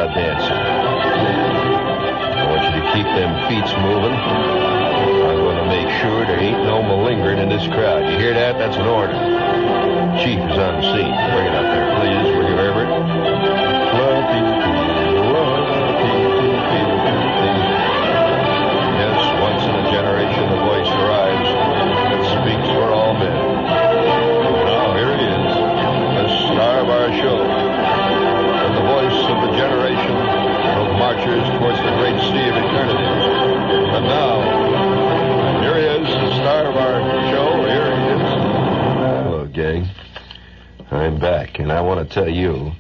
lot of dancing. I want you to keep them feet moving. I'm going to make sure there ain't no malingering in this crowd. You hear that? That's an order. Chief is on the scene. Bring it up there, please. Will you, Herbert? Yes, once in a generation the voice arrives that speaks for all men. Now here he is, the star of our show, and the voice of the generation of marchers towards the great sea of eternity. And now, here he is, the star of our show. Here he is. Hello, gang. I'm back, and I want to tell you,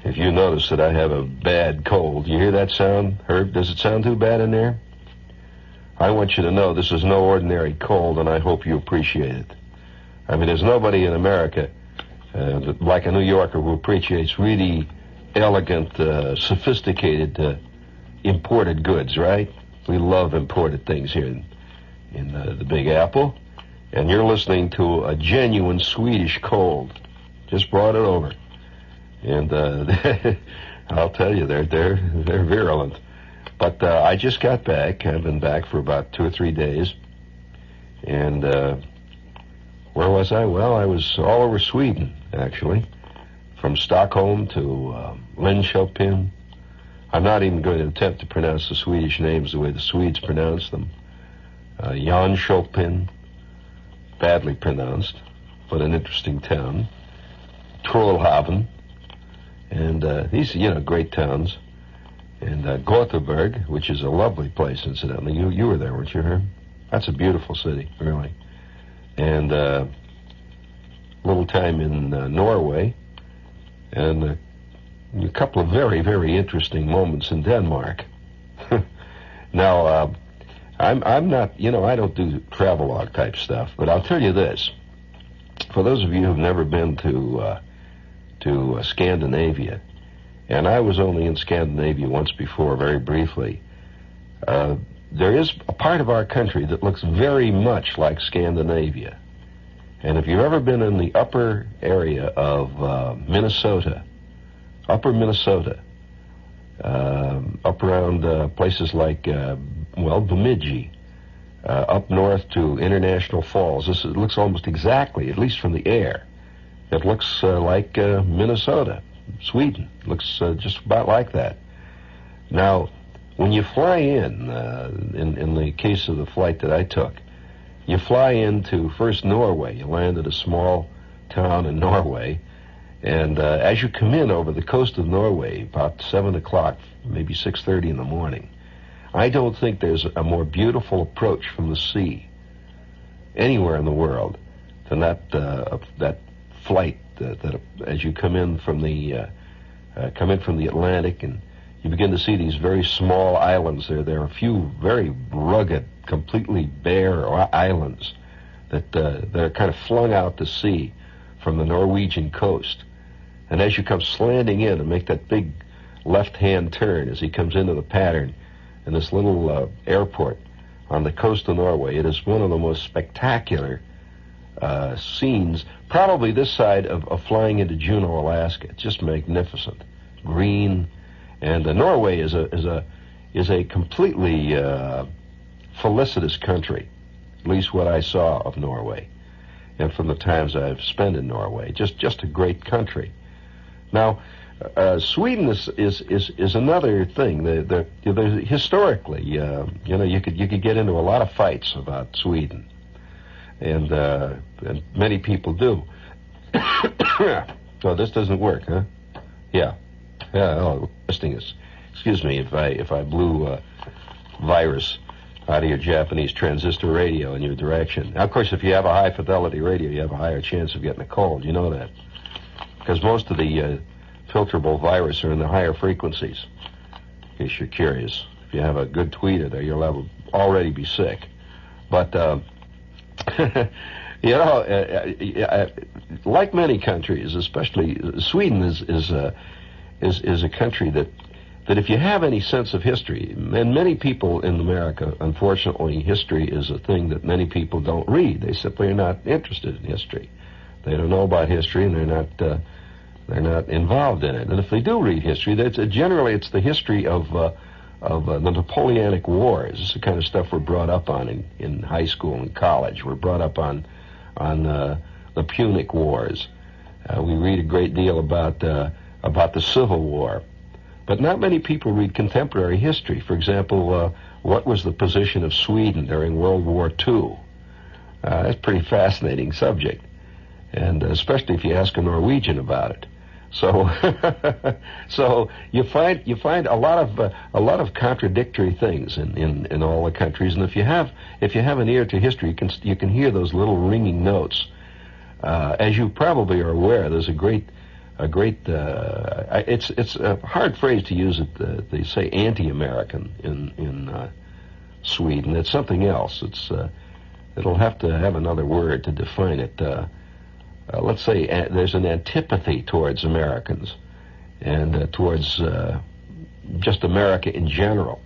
if you notice that I have a bad cold, you hear that sound, Herb? Does it sound too bad in there? I want you to know this is no ordinary cold, and I hope you appreciate it. I mean, there's nobody in America like a New Yorker who appreciates really elegant, sophisticated, imported goods, right? We love imported things here in the Big Apple. And you're listening to a genuine Swedish cold. Just brought it over. And I'll tell you, they're virulent. But I just got back. I've been back for about 2 or 3 days. And where was I? Well, I was all over Sweden, actually. From Stockholm to Linköping. I'm not even going to attempt to pronounce the Swedish names the way the Swedes pronounce them. Jönköping, badly pronounced, but an interesting town. Trollhaven, and these, great towns. And Gothenburg, which is a lovely place, incidentally. You were there, weren't you, Herb? That's a beautiful city, really. And little time in Norway, and a couple of very, very interesting moments in Denmark. Now, I'm not, I don't do travelogue type stuff, but I'll tell you this. For those of you who've never been to Scandanavia, and I was only in Scandinavia once before, very briefly, there is a part of our country that looks very much like Scandinavia. And if you've ever been in the upper area of Minnesota, upper Minnesota, up around places like, Bemidji, up north to International Falls, it looks almost exactly, at least from the air, it looks like Minnesota, Sweden. It looks just about like that. Now, when you fly in the case of the flight that I took, you fly into first Norway. You land at a small town in Norway, and as you come in over the coast of Norway, about 7 o'clock, maybe 6:30 in the morning, I don't think there's a more beautiful approach from the sea anywhere in the world than that flight that as you come in from the Atlantic, and you begin to see these very small islands. There are a few very rugged, completely bare islands that are kind of flung out to sea from the Norwegian coast. And as you come slanting in and make that big left-hand turn as he comes into the pattern in this little airport on the coast of Norway, it is one of the most spectacular scenes, probably this side of flying into Juneau, Alaska. It's just magnificent, green, and Norway is a completely felicitous country, at least what I saw of Norway, and from the times I've spent in Norway, just a great country. Now, Sweden is another thing. Historically, you could get into a lot of fights about Sweden. And many people do. So this doesn't work, huh? Yeah. Oh, listening is. Excuse me if I blew virus out of your Japanese transistor radio in your direction. Now, of course, if you have a high fidelity radio, you have a higher chance of getting a cold. You know that, because most of the filterable virus are in the higher frequencies. In case you're curious, if you have a good tweeter there, you'll already be sick. But like many countries, especially Sweden is a country that if you have any sense of history, and many people in America, unfortunately, history is a thing that many people don't read. They simply are not interested in history. They don't know about history, and they're They're not involved in it. And if they do read history, generally it's the history of the Napoleonic Wars. This is the kind of stuff we're brought up on in high school and college. We're brought up on the Punic Wars. We read a great deal about the Civil War. But not many people read contemporary history. For example, what was the position of Sweden during World War II? That's a pretty fascinating subject, and especially if you ask a Norwegian about it. So, so you find a lot of contradictory things in all the countries, and if you have an ear to history, you can hear those little ringing notes. As you probably are aware, there's it's a hard phrase to use. They say anti-American in Sweden. It's something else. It'll have to have another word to define it. Let's say there's an antipathy towards Americans and towards just America in general.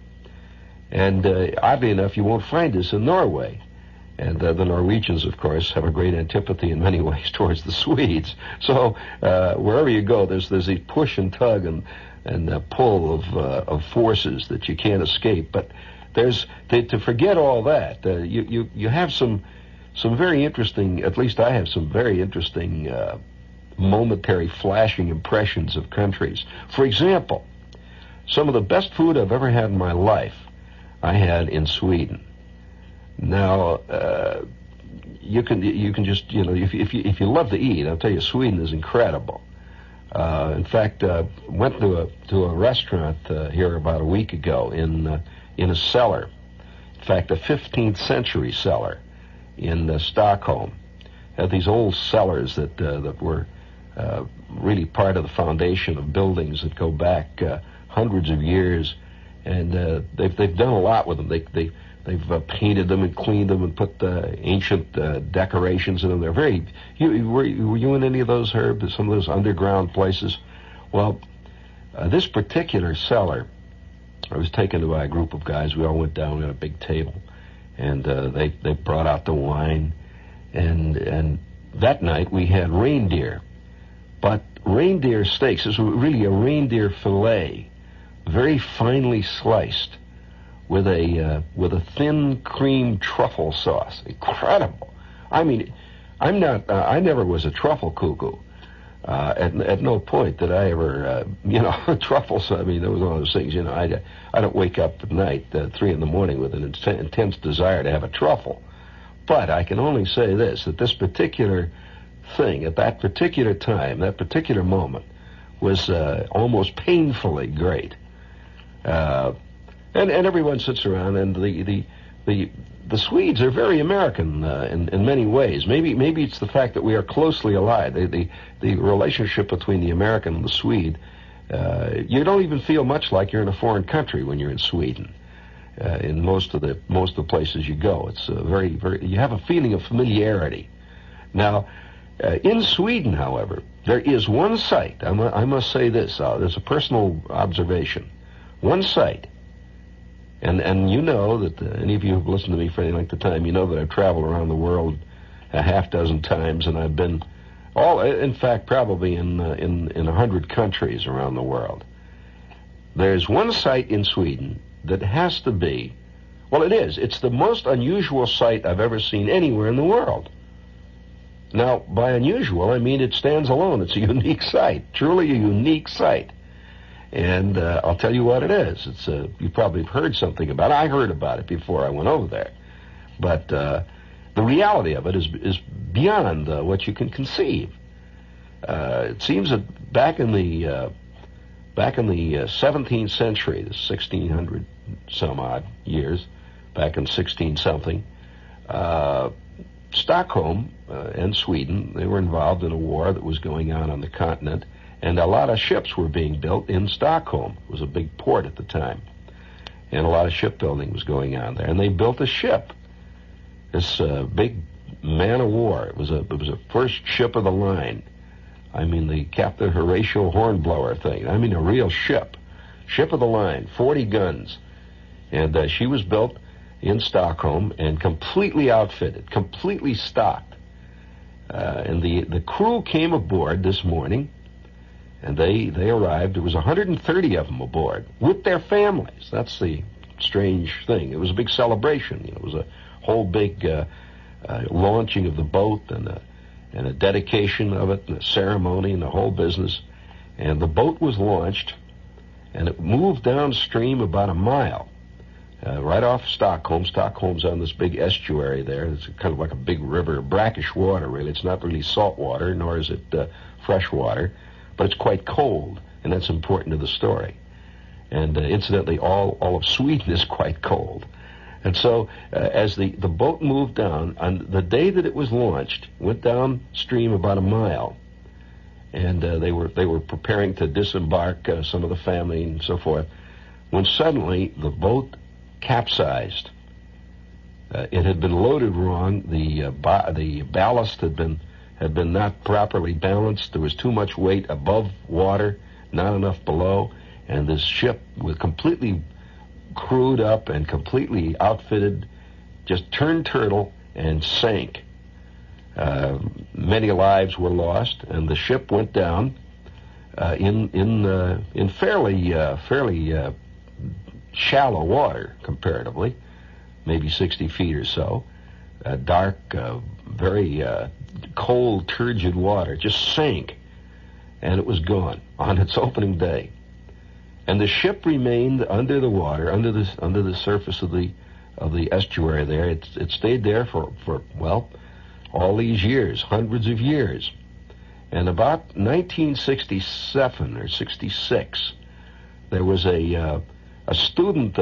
And oddly enough, you won't find this in Norway. And the Norwegians, of course, have a great antipathy in many ways towards the Swedes. So wherever you go, there's a push and tug and pull of forces that you can't escape. But to forget all that, you have some very interesting, at least I have some very interesting momentary flashing impressions of countries. For example, some of the best food I've ever had in my life I had in Sweden. Now, you can just, if you love to eat, I'll tell you, Sweden is incredible. In fact, went to a restaurant here about a week ago in a cellar. In fact, a 15th century cellar in Stockholm. Had these old cellars that were really part of the foundation of buildings that go back hundreds of years, and they've done a lot with them. They've painted them and cleaned them and put ancient decorations in them. They're very. Were you in any of those, Herb? Some of those underground places? Well, this particular cellar, I was taken by a group of guys. We all went down at a big table, and they brought out the wine, and that night we had reindeer, but reindeer steaks. This was really a reindeer filet, very finely sliced, with a thin cream truffle sauce. Incredible. I mean, I never was a truffle cuckoo. At no point did I ever, truffle sauce. I mean, that was one of those things, I don't wake up at night, 3 in the morning with an intense desire to have a truffle. But I can only say this, that this particular thing, at that particular time, that particular moment, was almost painfully great. And everyone sits around, and the Swedes are very American in many ways. Maybe it's the fact that we are closely allied. The relationship between the American and the Swede, you don't even feel much like you're in a foreign country when you're in Sweden. In most of the places you go, it's very you have a feeling of familiarity. Now, in Sweden, however, there is one site. I must say this. There's a personal observation. One site. And you know that any of you who've listened to me for any length of time, you know that I've traveled around the world a half dozen times, and I've been in fact, probably in 100 countries around the world. There's one site in Sweden that has to be, well, it is. It's the most unusual site I've ever seen anywhere in the world. Now, by unusual, I mean it stands alone. It's a unique site, truly a unique site. And I'll tell you what it is. It's you probably have heard something about it. I heard about it before I went over there. But the reality of it is beyond what you can conceive. It seems that back in the 17th century, the 1600 some odd years, back in 16 something, Stockholm and Sweden, they were involved in a war that was going on the continent. And a lot of ships were being built in Stockholm. It was a big port at the time. And a lot of shipbuilding was going on there. And they built a ship, this big man of war. It was a first ship of the line. I mean, the Captain Horatio Hornblower thing. I mean, a real ship. Ship of the line, 40 guns. And she was built in Stockholm and completely outfitted, completely stocked. And the crew came aboard this morning. And they arrived. There was 130 of them aboard with their families. That's the strange thing. It was a big celebration. It was a whole big launching of the boat and a dedication of it and a ceremony and the whole business. And the boat was launched, and it moved downstream about a mile, right off Stockholm. Stockholm's on this big estuary there. It's kind of like a big river, brackish water, really. It's not really salt water, nor is it fresh water, but it's quite cold, and that's important to the story. And incidentally, all of Sweden is quite cold. And so as the boat moved down, on the day that it was launched, went downstream about a mile, and they were preparing to disembark some of the family and so forth, when suddenly the boat capsized. It had been loaded wrong. The ballast had been not properly balanced. There was too much weight above water, not enough below, and this ship was completely crewed up and completely outfitted, just turned turtle and sank. Many lives were lost, and the ship went down in fairly shallow water comparatively, maybe 60 feet or so. Dark, very cold, turgid water just sank, and it was gone on its opening day. And the ship remained under the water, under the surface of the estuary there. It stayed there for all these years, hundreds of years. And about 1967 or 66, there was a student,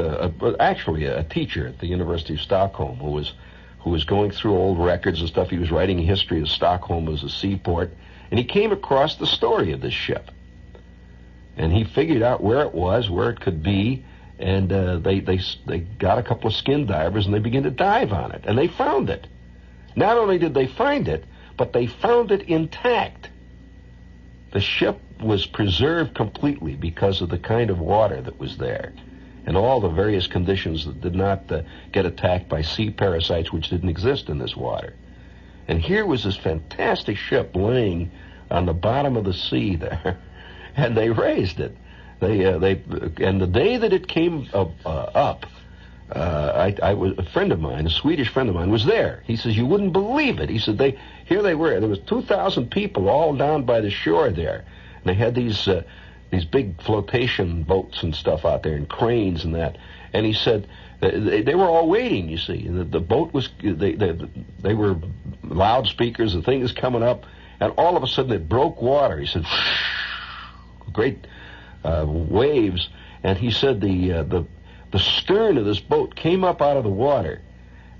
actually a teacher at the University of Stockholm, who was going through old records and stuff. He was writing a history of Stockholm as a seaport, and he came across the story of this ship. And he figured out where it was, where it could be, and they got a couple of skin divers, and they began to dive on it, and they found it. Not only did they find it, but they found it intact. The ship was preserved completely because of the kind of water that was there, and all the various conditions that did not get attacked by sea parasites which didn't exist in this water. And here was this fantastic ship laying on the bottom of the sea there. And they raised it. And the day that it came up, I was a friend of mine, a Swedish friend of mine, was there. He says, you wouldn't believe it. He said here they were. There was 2,000 people all down by the shore there, and they had these big flotation boats and stuff out there, and cranes and that. And he said they were all waiting. You see, the boat was they were loudspeakers and things coming up, and all of a sudden it broke water. He said, great waves, and he said the stern of this boat came up out of the water,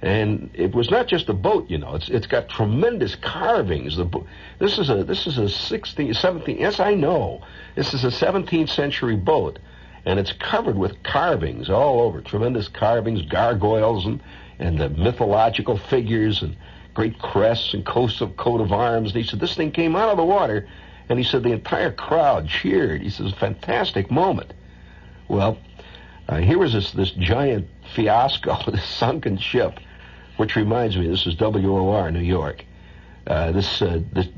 and it was not just a boat, it's got tremendous carvings. This is a 16th, 17th, yes, I know, this is a 17th century boat, and it's covered with carvings all over, tremendous carvings, gargoyles, and the mythological figures, and great crests and coat of arms. And he said this thing came out of the water. And he said the entire crowd cheered. He says, fantastic moment. Well, here was this giant fiasco, this sunken ship, which reminds me, this is WOR, New York. This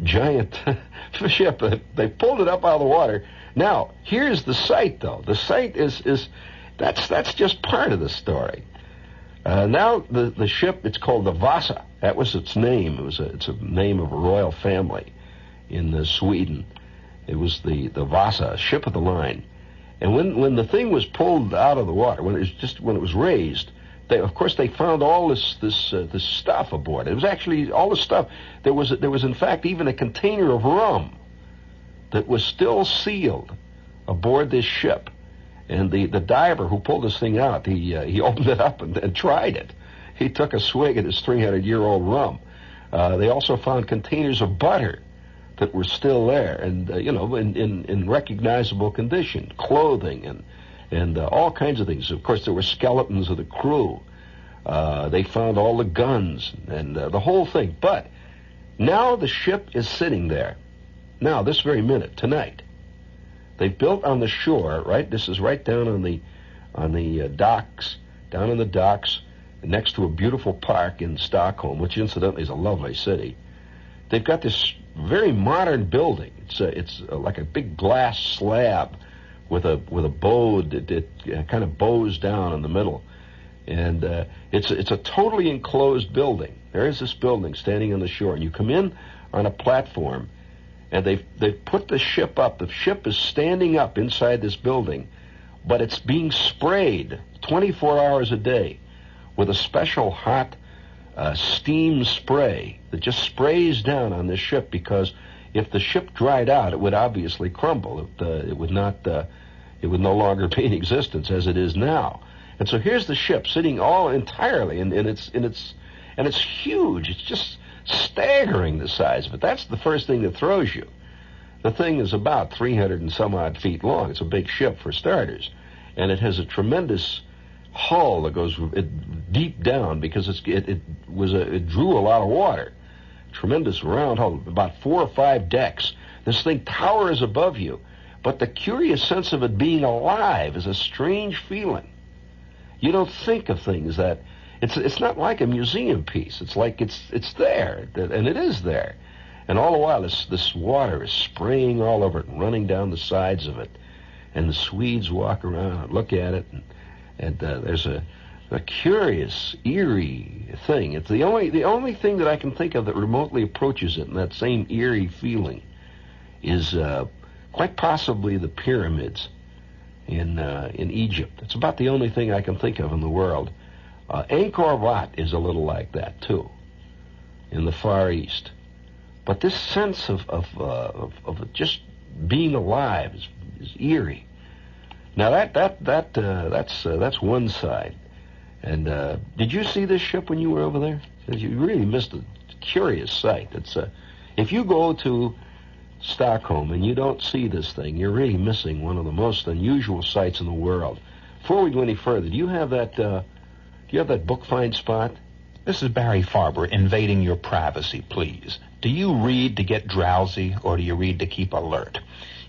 giant ship, they pulled it up out of the water. Now, here's the site, though. The site that's just part of the story. Now, the ship, it's called the Vasa. That was its name. It's a name of a royal family in Sweden. It was the Vasa, ship of the line. And when the thing was pulled out of the water, when it was raised, they found all this stuff aboard. It was actually all the stuff. There was in fact even a container of rum that was still sealed aboard this ship. And the diver who pulled this thing out, he opened it up and tried it. He took a swig at his 300-year-old rum. They also found containers of butter that were still there, and in recognizable condition, clothing and all kinds of things. Of course, there were skeletons of the crew. They found all the guns and the whole thing. But now the ship is sitting there. Now, this very minute, tonight, they built on the shore. Right, this is right down on the docks, down on the docks, next to a beautiful park in Stockholm, which incidentally is a lovely city. They've got this very modern building. It's like a big glass slab with a bow that kind of bows down in the middle, and it's a totally enclosed building. There is this building standing on the shore, and you come in on a platform, and they've put the ship up. The ship is standing up inside this building, but it's being sprayed 24 hours a day with a special hot steam spray that just sprays down on this ship, because if the ship dried out, it would obviously crumble. It would no longer be in existence as it is now. And so here's the ship sitting all entirely, and it's huge. It's just staggering, the size of it. That's the first thing that throws you. The thing is about 300 and some odd feet long. It's a big ship for starters, and it has a tremendous hull that goes deep down because it drew a lot of water. Tremendous round hull, about 4 or 5 decks. This thing towers above you, but the curious sense of it being alive is a strange feeling. You don't think of things that it's not like a museum piece. It's like it's there, and it is there. And all the while, this water is spraying all over it and running down the sides of it. And the Swedes walk around and look at it, and there's a curious, eerie thing. It's the only thing that I can think of that remotely approaches it, and that same eerie feeling is quite possibly the pyramids in Egypt. It's about the only thing I can think of in the world. Angkor Wat is a little like that too, in the Far East. But this sense of just being alive is eerie. Now that's one side. And did you see this ship when you were over there? Because you really missed a curious sight. It's if you go to Stockholm and you don't see this thing, you're really missing one of the most unusual sights in the world. Before we go any further, do you have that book find spot? This is Barry Farber invading your privacy, please. Do you read to get drowsy, or do you read to keep alert?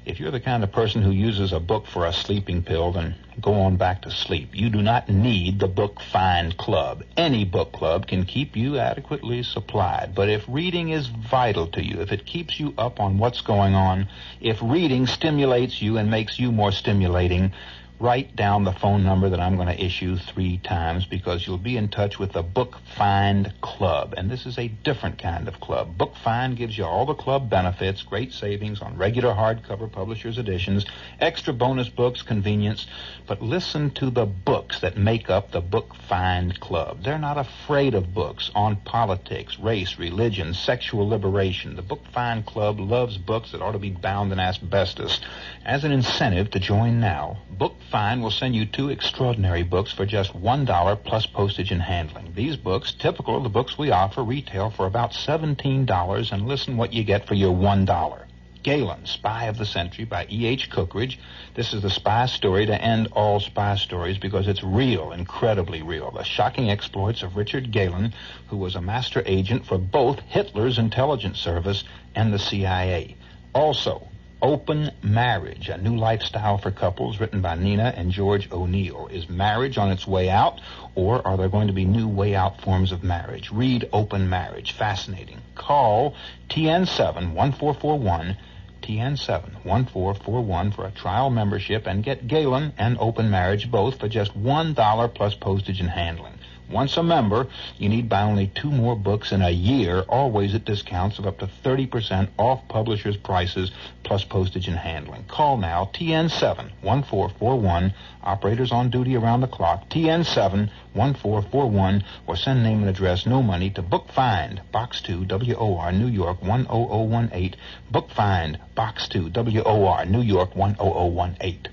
If you're the kind of person who uses a book for a sleeping pill, then go on back to sleep. You do not need the Book Find Club. Any book club can keep you adequately supplied. But if reading is vital to you, if it keeps you up on what's going on, if reading stimulates you and makes you more stimulating, write down the phone number that I'm going to issue 3 times, because you'll be in touch with the Book Find Club. And this is a different kind of club. Book Find gives you all the club benefits, great savings on regular hardcover publishers' editions, extra bonus books, convenience. But listen to the books that make up the Book Find Club. They're not afraid of books on politics, race, religion, sexual liberation. The Book Find Club loves books that ought to be bound in asbestos. As an incentive to join now, Book Find will send you 2 extraordinary books for just $1 plus postage and handling. These books, typical of the books we offer, retail for about $17, and listen what you get for your $1. Galen, Spy of the Century by E.H. Cookridge. This is the spy story to end all spy stories because it's real, incredibly real. The shocking exploits of Richard Galen, who was a master agent for both Hitler's intelligence service and the CIA. Also, Open Marriage, a new lifestyle for couples, written by Nina and George O'Neill. Is marriage on its way out, or are there going to be new way out forms of marriage? Read Open Marriage. Fascinating. Call TN7-1441, TN7-1441 for a trial membership and get Galen and Open Marriage both for just $1 plus postage and handling. Once a member, you need buy only 2 more books in a year, always at discounts of up to 30% off publishers' prices plus postage and handling. Call now, TN7-1441, operators on duty around the clock, TN7-1441, or send name and address, no money, to Book Find, Box 2, WOR, New York 10018, Book Find, Box 2, WOR, New York 10018.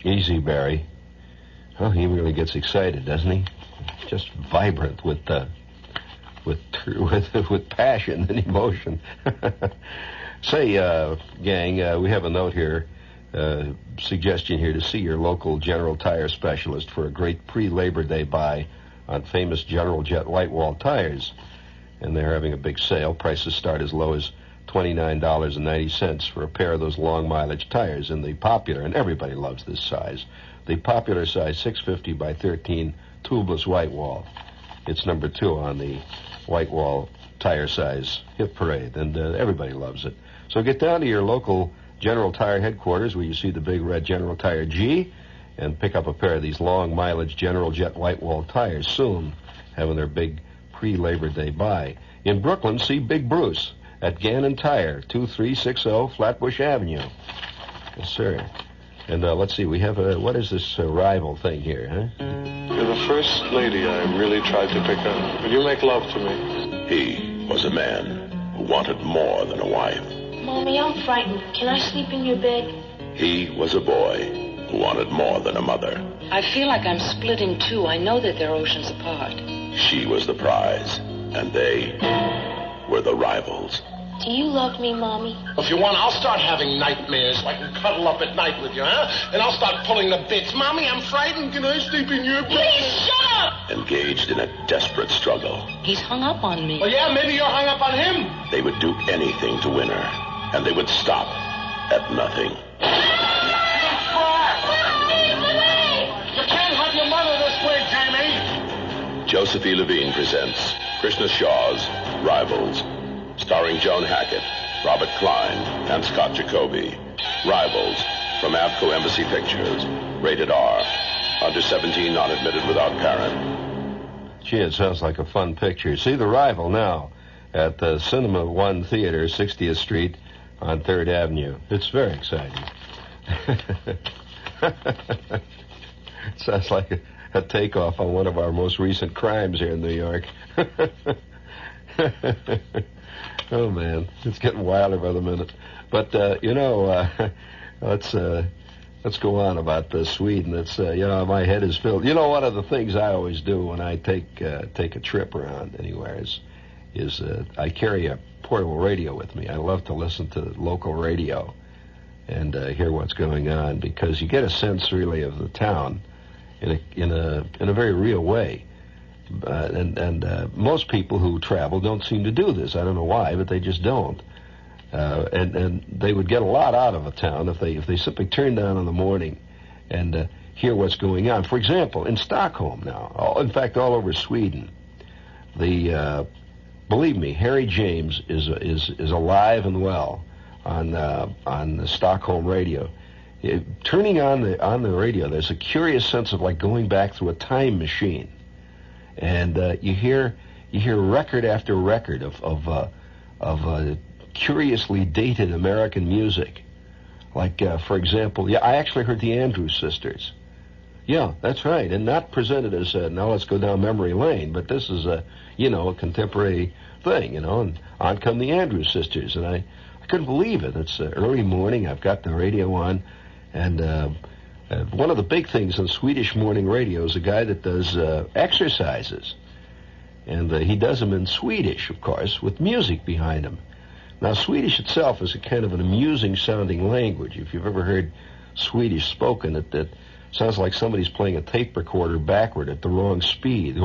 Easy, Barry. Oh, he really gets excited, doesn't he? Just vibrant with passion and emotion. Say, gang, we have a note here, suggestion here to see your local General Tire specialist for a great pre-Labor Day buy on famous General Jet white-wall tires. And they're having a big sale. Prices start as low as $29.90 for a pair of those long mileage tires in the popular, and everybody loves this size, the popular size 650 by 13 tubeless white wall. It's number 2 on the white wall tire size hit parade, and everybody loves it. So get down to your local General Tire headquarters where you see the big red General Tire G and pick up a pair of these long mileage General Jet white wall tires soon, having their big pre-Labor Day buy. In Brooklyn, see Big Bruce at Gannon Tire, 2360 Flatbush Avenue. Yes, sir. And let's see, we have what is this rival thing here, huh? You're the first lady I really tried to pick up. Will you make love to me? He was a man who wanted more than a wife. Mommy, I'm frightened. Can I sleep in your bed? He was a boy who wanted more than a mother. I feel like I'm split in two. I know that they're oceans apart. She was the prize, and they were the rivals. Do you love me, Mommy? If you want, I'll start having nightmares so I can cuddle up at night with you, huh? And I'll start pulling the bits. Mommy, I'm frightened. Can I sleep in your bed? Please, shut up! Engaged in a desperate struggle. He's hung up on me. Well, yeah, maybe you're hung up on him. They would do anything to win her, and they would stop at nothing. You can't have your mother this way, Jamie. Joseph E. Levine presents Krishna Shaw's Rivals, starring Joan Hackett, Robert Klein, and Scott Jacoby. Rivals from Avco Embassy Pictures. Rated R. Under 17, not admitted without parent. Gee, it sounds like a fun picture. See The Rival now at the Cinema One Theater, 60th Street on 3rd Avenue. It's very exciting. Sounds like a takeoff on one of our most recent crimes here in New York. Oh, man, it's getting wilder by the minute. But, let's go on about Sweden. It's, my head is filled. You know, one of the things I always do when I take a trip around anywhere is I carry a portable radio with me. I love to listen to local radio and hear what's going on, because you get a sense, really, of the town in a very real way. And most people who travel don't seem to do this. I don't know why, but they just don't. And they would get a lot out of a town if they simply turned down in the morning and hear what's going on. For example, in Stockholm now, in fact, all over Sweden, believe me, Harry James is alive and well on the Stockholm radio. Turning on the radio, there's a curious sense of like going back through a time machine. And you hear record after record of curiously dated American music. Like, for example, I actually heard the Andrews Sisters. Yeah, that's right. And not presented as, now let's go down memory lane, but this is a contemporary thing, and on come the Andrews Sisters. And I couldn't believe it. It's early morning. I've got the radio on, and one of the big things on Swedish morning radio is a guy that does exercises. And he does them in Swedish, of course, with music behind him. Now, Swedish itself is a kind of an amusing-sounding language. If you've ever heard Swedish spoken, it sounds like somebody's playing a tape recorder backward at the wrong speed.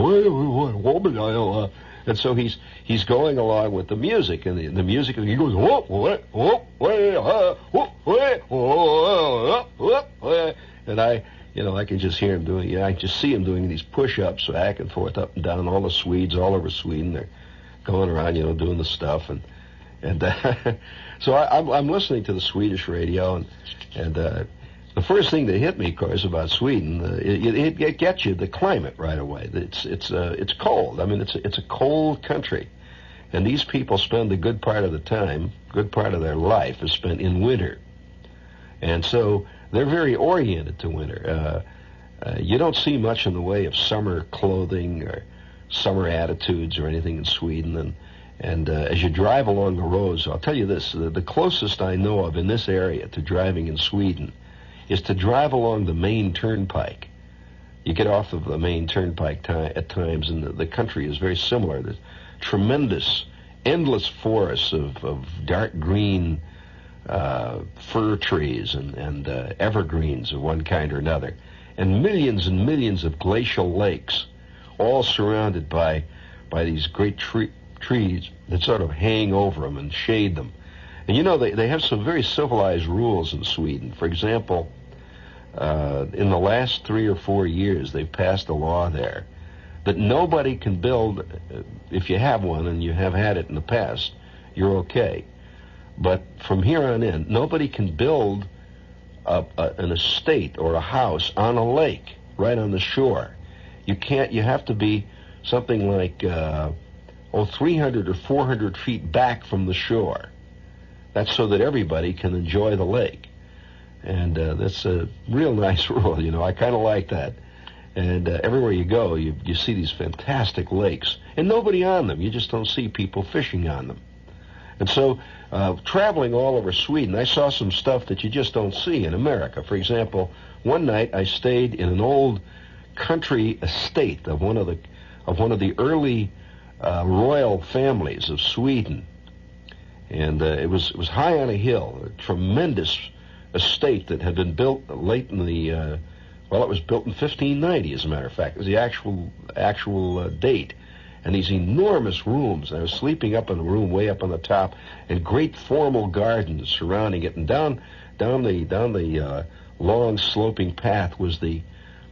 And so he's going along with the music, and the music, he goes, and I can just hear him doing, I just see him doing these push-ups back and forth, up and down. All the Swedes all over Sweden, they're going around, doing the stuff, and so I'm listening to the Swedish radio, and the first thing that hit me, of course, about Sweden, it gets you the climate right away. It's cold. I mean, it's a cold country, and these people spend a good part of the time, good part of their life is spent in winter, and so they're very oriented to winter. You don't see much in the way of summer clothing or summer attitudes or anything in Sweden, and as you drive along the roads, I'll tell you this: the closest I know of in this area to driving in Sweden is to drive along the main turnpike. You get off of the main turnpike at times, and the country is very similar. There's tremendous, endless forests of dark green fir trees and evergreens of one kind or another, and millions of glacial lakes, all surrounded by these great trees that sort of hang over them and shade them. And they have some very civilized rules in Sweden. For example, in the last 3 or 4 years, they've passed a law there that nobody can build. If you have one and you have had it in the past, you're okay. But from here on in, nobody can build an estate or a house on a lake right on the shore. You can't. You have to be something like 300 or 400 feet back from the shore. That's so that everybody can enjoy the lake. And that's a real nice rule, you know. I kind of like that. And everywhere you go, you see these fantastic lakes. And nobody on them. You just don't see people fishing on them. And so, traveling all over Sweden, I saw some stuff that you just don't see in America. For example, one night I stayed in an old country estate of one of the early royal families of Sweden. And it was high on a hill, a tremendous estate that had been built late in the, it was built in 1590, as a matter of fact. It was the actual date. And these enormous rooms. I was sleeping up in a room way up on the top, and great formal gardens surrounding it. And down the long sloping path was the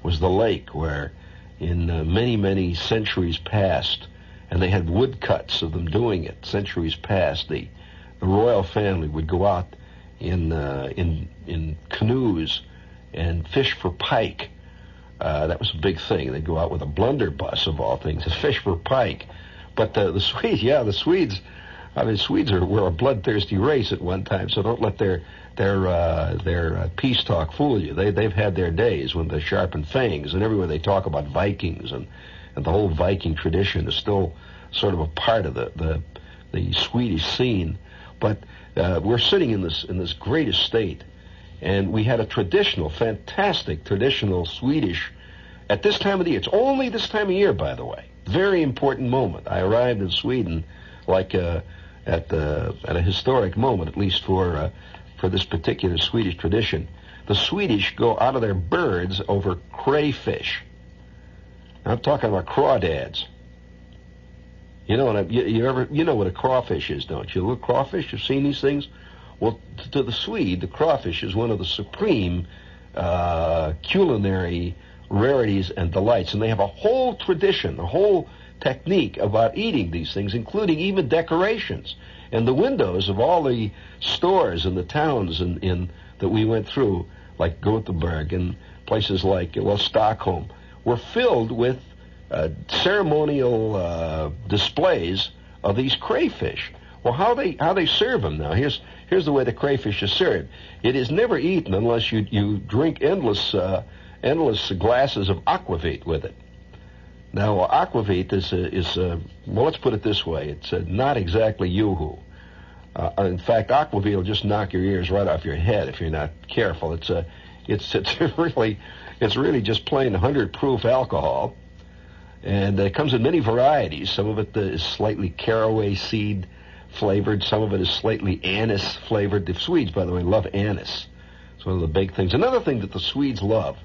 lake, where in many centuries past, and they had woodcuts of them doing it. Centuries past, the royal family would go out in canoes and fish for pike. That was a big thing. They'd go out with a blunderbuss, of all things, to fish for pike. But the Swedes, Swedes were a bloodthirsty race at one time, so don't let their peace talk fool you. They've had their days when they sharpened fangs, and everywhere they talk about Vikings, and the whole Viking tradition is still sort of a part of the Swedish scene. But we're sitting in this great estate, and we had a fantastic traditional Swedish, at this time of the year. It's only this time of year, by the way. Very important moment. I arrived in Sweden like at a historic moment, at least for this particular Swedish tradition. The Swedish go out of their birds over crayfish. I'm talking about crawdads. You know what a crawfish is, don't you? Look, crawfish, you've seen these things? Well, to the Swede, the crawfish is one of the supreme culinary rarities and delights. And they have a whole tradition, a whole technique about eating these things, including even decorations. And the windows of all the stores in the towns that we went through, like Gothenburg and places like, Stockholm, were filled with ceremonial displays of these crayfish. Well, how they serve them now? Here's the way the crayfish is served. It is never eaten unless you drink endless glasses of aquavit with it. Now, aquavit is let's put it this way: it's not exactly yoo-hoo. In fact, aquavit will just knock your ears right off your head if you're not careful. It's really just plain 100 proof alcohol. And it comes in many varieties. Some of it is slightly caraway seed flavored. Some of it is slightly anise flavored. The Swedes, by the way, love anise. It's one of the big things. Another thing that the Swedes love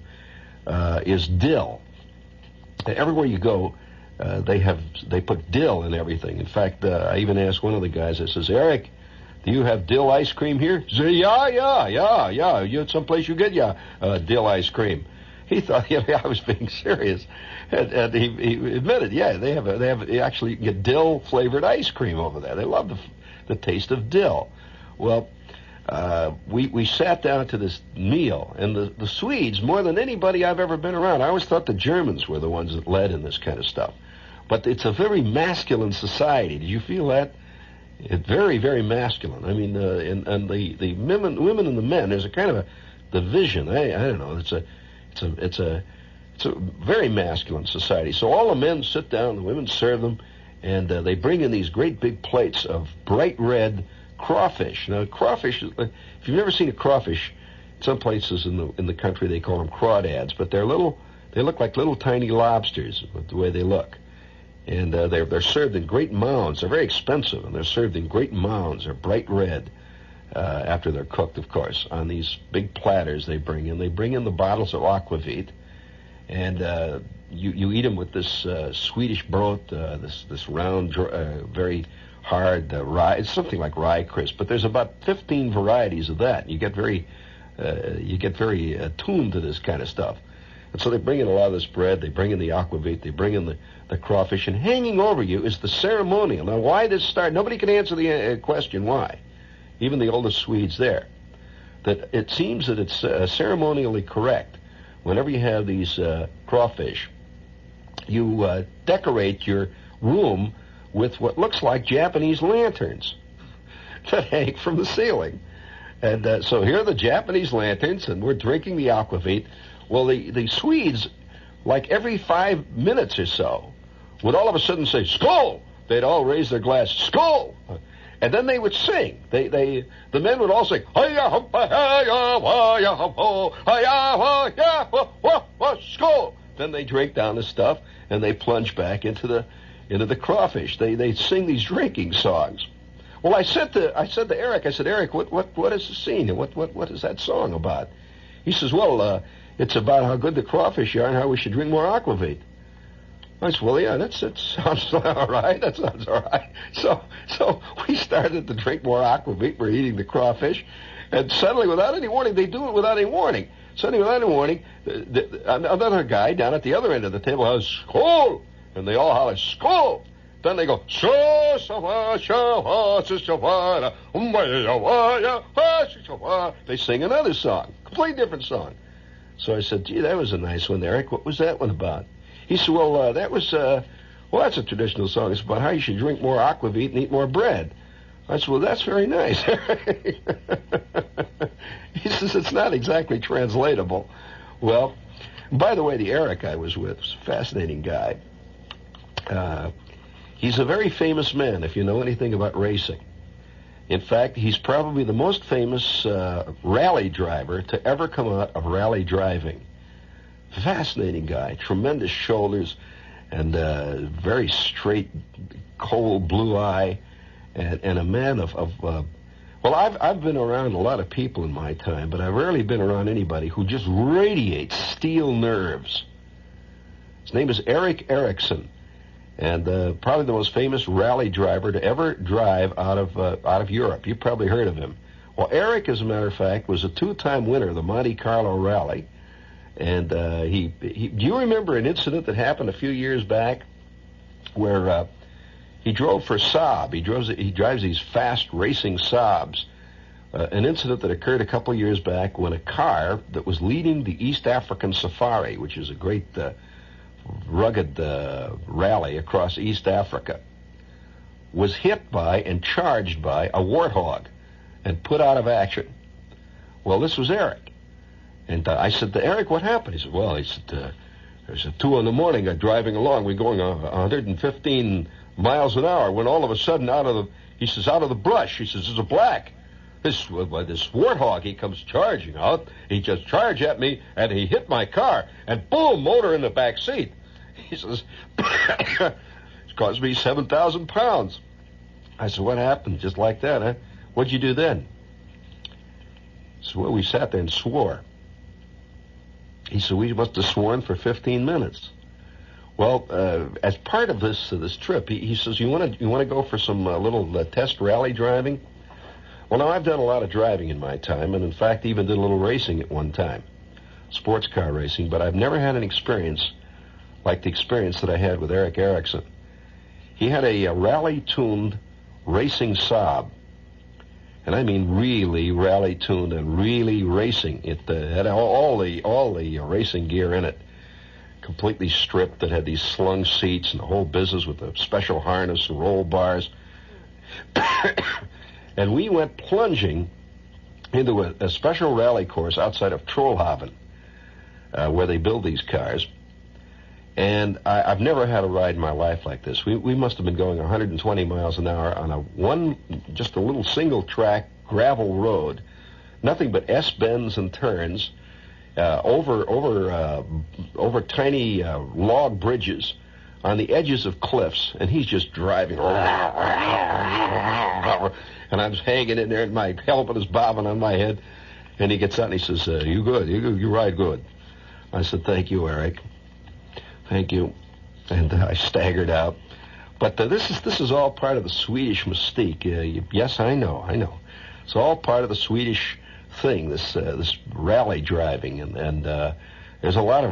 is dill. Everywhere you go, they put dill in everything. In fact, I even asked one of the guys, I says, Eric, do you have dill ice cream here? He said, yeah. You someplace you get dill ice cream. He thought I was being serious, and he admitted, they actually get dill flavored ice cream over there. They love the taste of dill. Well, we sat down to this meal, and the Swedes, more than anybody I've ever been around, I always thought the Germans were the ones that led in this kind of stuff. But it's a very masculine society. Did you feel that? It's very, very masculine. I mean, and the women and the men, there's a kind of a division. I don't know. It's a very masculine society. So all the men sit down, the women serve them, and they bring in these great big plates of bright red crawfish. Now, crawfish, if you've never seen a crawfish, some places in the country they call them crawdads, but they look like little tiny lobsters with the way they look. And they're served in great mounds. They're very expensive, and they're served in great mounds. They're bright red. After they're cooked, of course, on these big platters they bring in. They bring in the bottles of aquavit, and you eat them with this Swedish brot, this round, very hard rye. It's something like rye crisp, but there's about 15 varieties of that. You get very attuned to this kind of stuff. And so they bring in a lot of this bread, they bring in the aquavit, they bring in the crawfish, and hanging over you is the ceremonial. Now, why this start? Nobody can answer the question why. Even the oldest Swedes there. That it seems that it's ceremonially correct. Whenever you have these crawfish, you decorate your room with what looks like Japanese lanterns that hang from the ceiling. And so here are the Japanese lanterns, and we're drinking the aquavit. Well, the Swedes, like every 5 minutes or so, would all of a sudden say, "Skål!" They'd all raise their glass, "Skål!" And then they would sing. The men would all sing, "Hiya humpa hiya hiya humpo hiya hiya skål." Then they drink down the stuff and they plunge back into the crawfish. They sing these drinking songs. Well, I said to Eric, Eric, what is the scene and what is that song about? He says, well, it's about how good the crawfish are and how we should drink more aquavit. I said, well, yeah, that sounds all right. That sounds all right. So we started to drink more aquavit. We're eating the crawfish. And suddenly, without any warning, they do it without any warning. Suddenly, without any warning, another guy down at the other end of the table has "Skål!" And they all holler, "Skål!" Then they go, they sing another song, completely different song. So I said, gee, that was a nice one, Eric. What was that one about? He said, well, that's a traditional song. It's about how you should drink more aquavit and eat more bread. I said, well, that's very nice. He says, it's not exactly translatable. Well, by the way, the Eric I was with was a fascinating guy. He's a very famous man, if you know anything about racing. In fact, he's probably the most famous rally driver to ever come out of rally driving. Fascinating guy, tremendous shoulders, and very straight, cold blue eye, and a man of well, I've been around a lot of people in my time, but I've rarely been around anybody who just radiates steel nerves. His name is Eric Erickson, and probably the most famous rally driver to ever drive out of Europe. You've probably heard of him. Well, Eric, as a matter of fact, was a two-time winner of the Monte Carlo Rally. And do you remember an incident that happened a few years back where he drove for Saab? He drives these fast racing Saabs. An incident that occurred a couple years back when a car that was leading the East African Safari, which is a great rugged rally across East Africa, was hit by and charged by a warthog and put out of action. Well, this was Eric. And I said to Eric, what happened? He said, well, there's 2 a.m, I'm driving along. We're going 115 miles an hour when all of a sudden out of the brush, he says, there's a black. This warthog, he comes charging out. He just charged at me, and he hit my car. And boom, motor in the back seat. He says, it's cost me 7,000 pounds. I said, what happened? Just like that, huh? What'd you do then? He said, well, we sat there and swore. He said, we must have sworn for 15 minutes. Well, as part of this trip, he says, you want to go for some little test rally driving? Well, now, I've done a lot of driving in my time, and in fact, even did a little racing at one time, sports car racing, but I've never had an experience like the experience that I had with Eric Erickson. He had a rally-tuned racing Saab, and I mean really rally-tuned and really racing. It had all the racing gear in it, completely stripped. It had these slung seats and the whole business with a special harness and roll bars. And we went plunging into a special rally course outside of Trollhaven, where they build these cars. And I've never had a ride in my life like this. We must have been going 120 miles an hour on just a little single-track gravel road, nothing but S-bends and turns, over tiny log bridges on the edges of cliffs, and he's just driving. And I'm hanging in there, and my helmet is bobbing on my head. And he gets out and he says, you good, you ride good. I said, thank you, Eric. Thank you. And I staggered out. But this is all part of the Swedish mystique. Yes, I know. It's all part of the Swedish thing, this rally driving. And There's a lot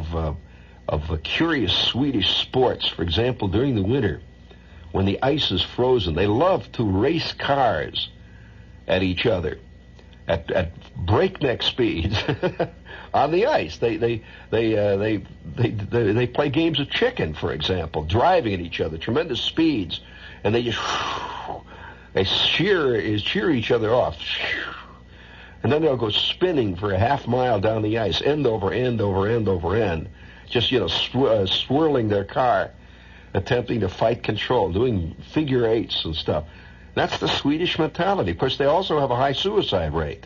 of curious Swedish sports. For example, during the winter, when the ice is frozen, they love to race cars at each other at breakneck speeds on the ice. They play games of chicken, for example, driving at each other, tremendous speeds, and they just cheer each other off. And then they'll go spinning for a half mile down the ice, end over end over end over end, just, swirling their car, attempting to fight control, doing figure eights and stuff. That's the Swedish mentality. Of course, they also have a high suicide rate.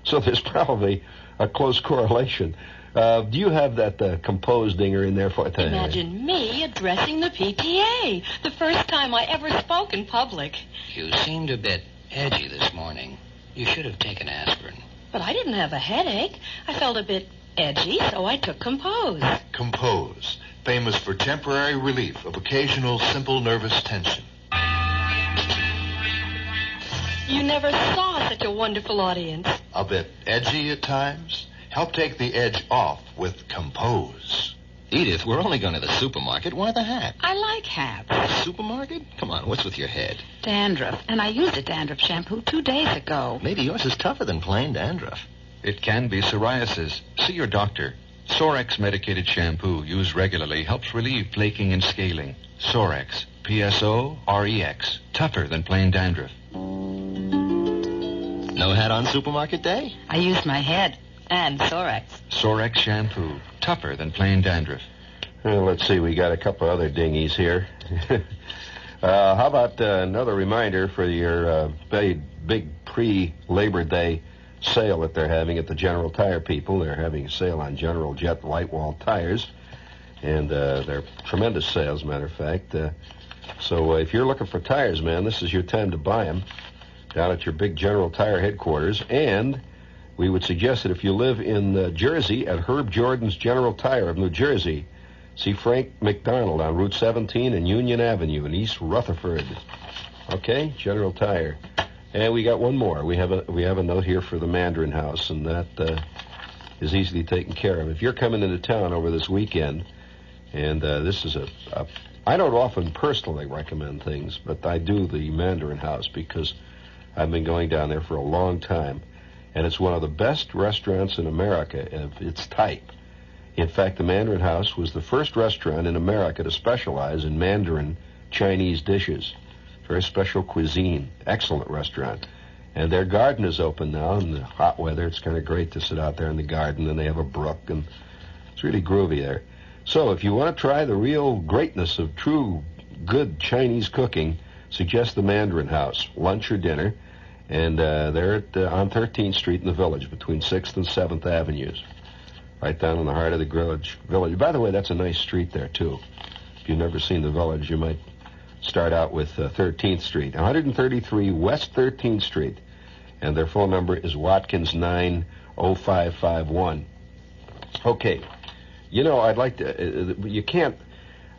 So there's probably a close correlation. Do you have that composed dinger in there for it? Imagine me addressing the PTA, the first time I ever spoke in public. You seemed a bit edgy this morning. You should have taken aspirin. But I didn't have a headache. I felt a bit edgy, so I took Compose. Compose, famous for temporary relief of occasional simple nervous tension. You never saw such a wonderful audience. A bit edgy at times? Help take the edge off with Compose. Edith, we're only going to the supermarket. Why the hat? I like hats. Supermarket? Come on, what's with your head? Dandruff, and I used a dandruff shampoo 2 days ago. Maybe yours is tougher than plain dandruff. It can be psoriasis. See your doctor. Psorex medicated shampoo used regularly helps relieve flaking and scaling. Psorex, Psorex, tougher than plain dandruff. No hat on supermarket day? I used my head And Psorex. Psorex shampoo, tougher than plain dandruff. Well, let's see, we got a couple other dingies here. How about another reminder for your big pre-Labor Day sale that they're having at the General Tire people. They're having a sale on General Jet light wall tires, and they're tremendous sales, matter of fact. So if you're looking for tires, man, this is your time to buy them down at your big General Tire headquarters. And we would suggest that if you live in Jersey, at Herb Jordan's General Tire of New Jersey, see Frank McDonald on Route 17 and Union Avenue in East Rutherford. Okay, General Tire. And we got one more. We have a note here for the Mandarin House, and that is easily taken care of. If you're coming into town over this weekend, and this is I don't often personally recommend things, but I do the Mandarin House because I've been going down there for a long time, and it's one of the best restaurants in America of its type. In fact, the Mandarin House was the first restaurant in America to specialize in Mandarin Chinese dishes. Very special cuisine. Excellent restaurant. And their garden is open now in the hot weather. It's kind of great to sit out there in the garden, and they have a brook, and it's really groovy there. So if you want to try the real greatness of true good Chinese cooking, suggest the Mandarin House, lunch or dinner. And they're on 13th Street in the Village, between 6th and 7th Avenues, right down in the heart of the Village. By the way, that's a nice street there, too. If you've never seen the Village, you might start out with 13th Street, 133 West 13th Street. And their phone number is Watkins 90551. Okay. You know, I'd like to,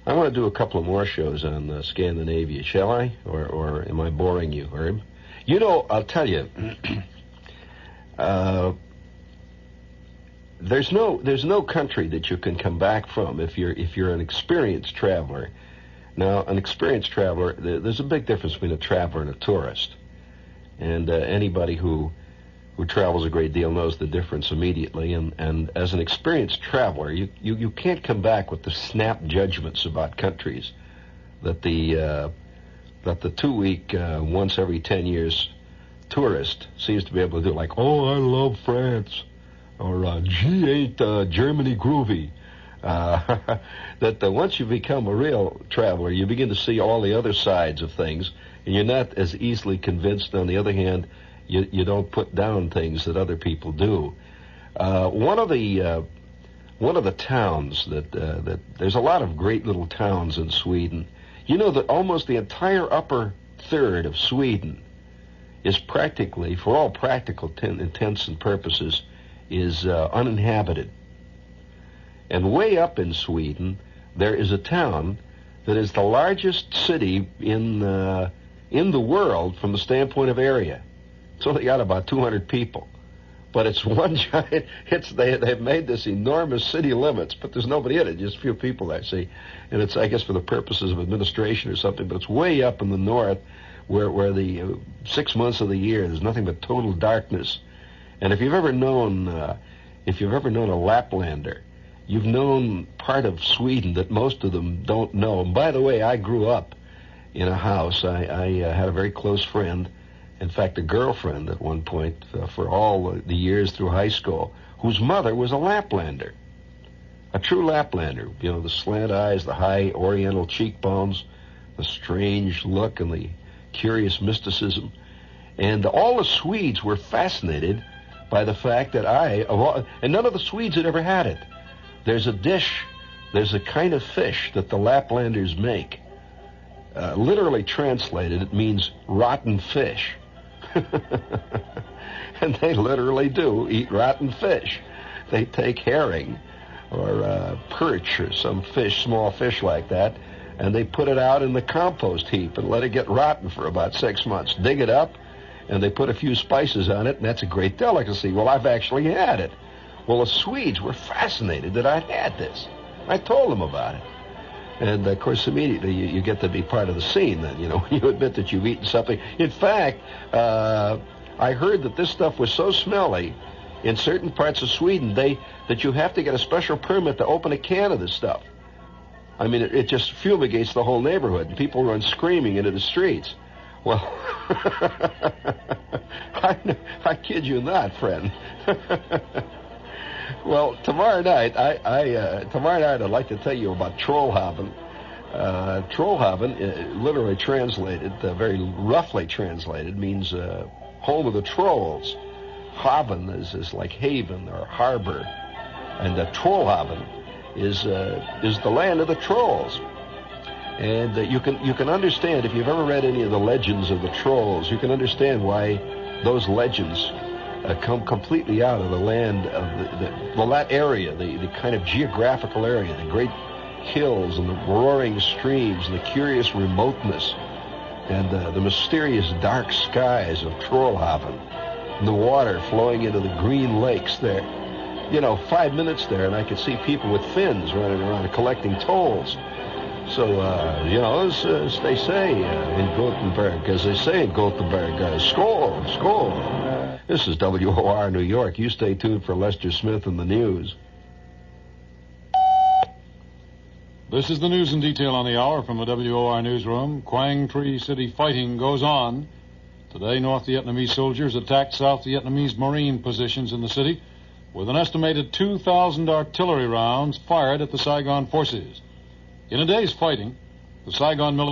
I want to do a couple of more shows on Scandanavia, shall I? Or am I boring you, Herb? You know, I'll tell you, there's no country that you can come back from if you're an experienced traveler. Now, an experienced traveler, there's a big difference between a traveler and a tourist. And anybody who travels a great deal knows the difference immediately. And as an experienced traveler, you can't come back with the snap judgments about countries that the 2-week, once every 10 years tourist seems to be able to do, like, oh, I love France, or gee, ain't Germany groovy. That once you become a real traveler, you begin to see all the other sides of things, and you're not as easily convinced. On the other hand, you don't put down things that other people do. One of the towns that there's a lot of great little towns in Sweden. You know that almost the entire upper third of Sweden is practically, for all practical intents and purposes, is uninhabited. And way up in Sweden, there is a town that is the largest city in the world from the standpoint of area. It's only got about 200 people. But it's one giant. They've made this enormous city limits, but there's nobody in it. Just a few people there, see. And it's, I guess, for the purposes of administration or something. But it's way up in the north, where the 6 months of the year there's nothing but total darkness. And if you've ever known a Laplander, you've known part of Sweden that most of them don't know. And by the way, I grew up in a house. I had a very close friend. In fact, a girlfriend at one point for all the years through high school, whose mother was a Laplander, a true Laplander. You know, the slant eyes, the high oriental cheekbones, the strange look, and the curious mysticism. And all the Swedes were fascinated by the fact that and none of the Swedes had ever had it. There's a kind of fish that the Laplanders make. Literally translated, it means rotten fish. And they literally do eat rotten fish. They take herring or perch or some fish, small fish like that, and they put it out in the compost heap and let it get rotten for about 6 months. Dig it up, and they put a few spices on it, and that's a great delicacy. Well, I've actually had it. Well, the Swedes were fascinated that I'd had this. I told them about it. And, of course, immediately you get to be part of the scene then, you know, when you admit that you've eaten something. In fact, I heard that this stuff was so smelly in certain parts of Sweden that you have to get a special permit to open a can of this stuff. I mean, it just fumigates the whole neighborhood, and people run screaming into the streets. Well, I kid you not, friend. Well, tomorrow night I'd like to tell you about Trollhaven. Trollhaven, literally translated, very roughly translated, means home of the trolls. Haven is like haven or harbor, and Trollhaven is the land of the trolls. And you can understand, if you've ever read any of the legends of the trolls, you can understand why those legends come completely out of the land of that area, the kind of geographical area, the great hills and the roaring streams and the curious remoteness and the mysterious dark skies of Trollhaven and the water flowing into the green lakes there. You know, 5 minutes there and I could see people with fins running around collecting tolls. So, you know, as they say in Gothenburg, skål, skål. This is WOR New York. You stay tuned for Lester Smith and the news. This is the news in detail on the hour from the WOR newsroom. Quang Tri City fighting goes on. Today, North Vietnamese soldiers attacked South Vietnamese Marine positions in the city with an estimated 2,000 artillery rounds fired at the Saigon forces. In a day's fighting, the Saigon military